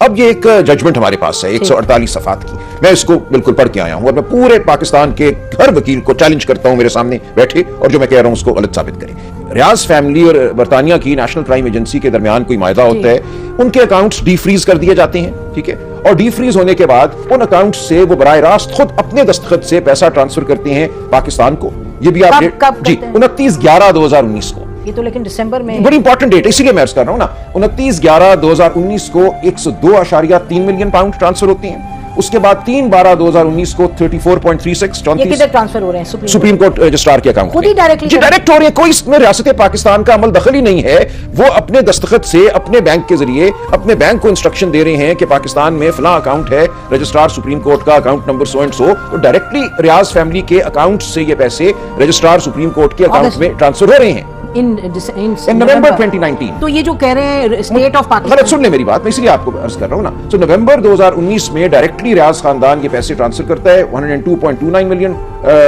اب یہ ایک ججمنٹ ہمارے پاس ہے 148 صفحات کی، میں اس کو بالکل پڑھ کے آیا ہوں اور میں پورے پاکستان کے ہر وکیل کو چیلنج کرتا ہوں میرے سامنے بیٹھے اور جو میں کہہ رہا ہوں اس کو غلط ثابت کریں۔ ریاض فیملی اور برطانیہ کی نیشنل کرائم ایجنسی کے درمیان کوئی معاہدہ ہوتا ہے، ان کے اکاؤنٹس ڈی فریز کر دیے جاتے ہیں، ٹھیک ہے، اور ڈی فریز ہونے کے بعد ان اکاؤنٹ سے وہ براہ راست خود اپنے دستخط سے پیسہ ٹرانسفر کرتے ہیں پاکستان کو۔ یہ بھی آپ جی 29/11/2019 کو، یہ تو لیکن دسمبر میں بڑی امپورٹنٹ ڈیٹ اسی لیے میں عرض کر رہا ہوں نا، 29/11/2019 کو 102.3 ملین پاؤنڈ ٹرانسفر ہوتے ہیں، اس کے بعد 3/12/2019 کو 34.36 یہ کدھر ٹرانسفر ہو رہے ہیں؟ سپریم کورٹ رجسٹرار کے اکاؤنٹ خود ہی ڈائریکٹ ہو رہے ہیں، کوئی اس میں ریاست پاکستان کا عمل دخل ہی نہیں ہے، وہ اپنے دستخط سے اپنے بینک کے ذریعے اپنے بینک کو انسٹرکشن دے رہے ہیں کہ پاکستان میں فلاں اکاؤنٹ ہے، رجسٹرار سپریم کورٹ کا account number so and so, تو ڈائریکٹلی ریاض فیملی کے اکاؤنٹ سے یہ پیسے رجسٹرار سپریم کورٹ کے اکاؤنٹ میں ٹرانسفر ہو رہے ہیں ان نومبر 2019۔ تو یہ جو کہہ رہے ہیں اسٹیٹ آف پاکستان، غلط سن لیں میری بات، میں اس لیے آپ کو عرض کر رہا ہوں نا، تو نومبر 2019 میں ڈائریکٹلی ریاض خاندان یہ پیسے ٹرانسفر کرتا ہے 102.29 ملین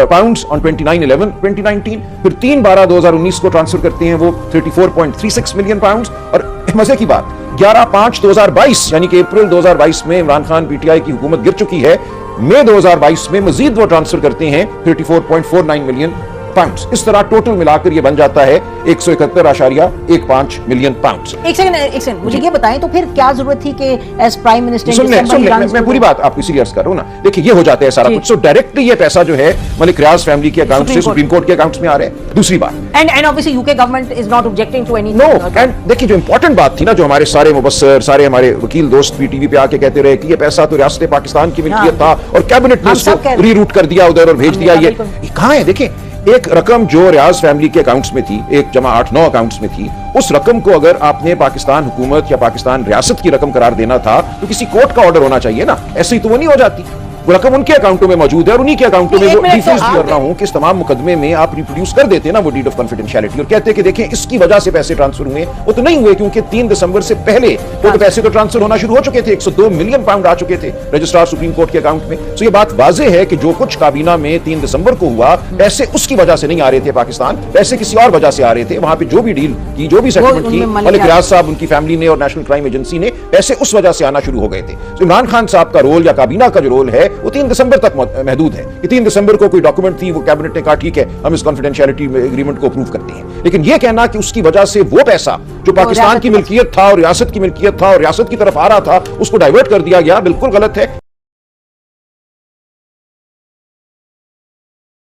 پاؤنڈز on 29/11/2019، پھر 3/12/2019 کو ٹرانسفر کرتے ہیں وہ 34.36 ملین پاؤنڈز، اور مزے کی بات 11/5/2022 یعنی کہ اپریل 2022 میں Imran Khan P T I کی حکومت گر چکی ہے، مئی 2022 میں مزید وہ ٹرانسفر کرتے ہیں 34.49 ملین پاؤنڈز۔ اس طرح ٹوٹل ملا کر یہ بن جاتا ہے 171.15 ملین پاؤنڈز۔ ایک سیکنڈ مجھے یہ بتائیں تو پھر کیا ضرورت تھی کہ ایز پرائم منسٹر سن لیں میں پوری بات آپ کو اسی لیے عرض کر رہا ہوں نا، دیکھیں یہ ہو جاتا ہے سارا کچھ، سو ڈائریکٹلی یہ پیسہ جو ہے ملک ریاض فیملی کے اکاؤنٹ سے سپریم کورٹ کے اکاؤنٹس میں آ رہا ہے۔ دوسری بات and obviously UK government is not objecting to anything. No, and دیکھیں جو امپورٹنٹ بات تھی نا، جو ہمارے سارے مبصر، سارے ہمارے وکیل دوست بھی ٹی وی پہ آ کے کہتے رہے کہ یہ پیسہ تو ریاست پاکستان کی ملکیت تھا اور کیبنٹ نے اس کو ری روٹ کر دیا ادھر اور بھیج دیا، یہ کہاں ہے؟ دیکھیں ایک رقم جو ریاض فیملی کے اکاؤنٹس میں تھی، 1+8-9 اکاؤنٹس میں تھی، اس رقم کو اگر آپ نے پاکستان حکومت یا پاکستان ریاست کی رقم قرار دینا تھا تو کسی کورٹ کا آرڈر ہونا چاہیے نا، ایسے ہی تو وہ نہیں ہو جاتی، وہ رقم ان کے اکاؤنٹوں میں موجود ہے اور انہی کے اکاؤنٹوں میں وہ ڈیفیوز کر رہا ہوں کہ اس تمام مقدمے میں آپ ریپروڈیوس کر دیتے نا وہ ڈیڈ آف کانفیڈینشیلٹی اور کہتے کہ دیکھیں اس کی وجہ سے پیسے ٹرانسفر ہوئے، وہ تو نہیں ہوئے کیونکہ 3 دسمبر سے پہلے وہ تو پیسے تو ٹرانسفر ہونا شروع ہو چکے تھے، 102 ملین پاؤنڈ آ چکے تھے رجسٹرار سپریم کورٹ کے اکاؤنٹ میں۔ سو یہ بات واضح ہے کہ جو کچھ کابینہ میں 3 دسمبر کو ہوا، پیسے اس کی وجہ سے نہیں آ رہے تھے پاکستان، پیسے کسی اور وجہ سے آ رہے تھے، وہاں پہ جو بھی ڈیل کی، جو بھی سیٹلمنٹ کی، ملک ریاض صاحب، ان کی فیملی نے اور نیشنل کرائم ایجنسی نے، پیسے اس وجہ سے آنا شروع ہو گئے تھے۔ عمران خان صاحب کا رول یا کابینہ کا جو رول ہے وہ 3 دسمبر تک محدود ہے کہ 3 دسمبر کو کوئی ڈاکومنٹ تھی، وہ کیبنٹ نے کہا ٹھیک ہے ہم اس کانفیڈینشیلٹی ایگریمنٹ کو اپروو کرتے ہیں، لیکن یہ کہنا کہ اس کی وجہ سے وہ پیسہ جو پاکستان کی ملکیت تھا اور ریاست کی ملکیت تھا اور ریاست کی طرف آ رہا تھا اس کو ڈائیورٹ کر دیا گیا، بالکل غلط ہے۔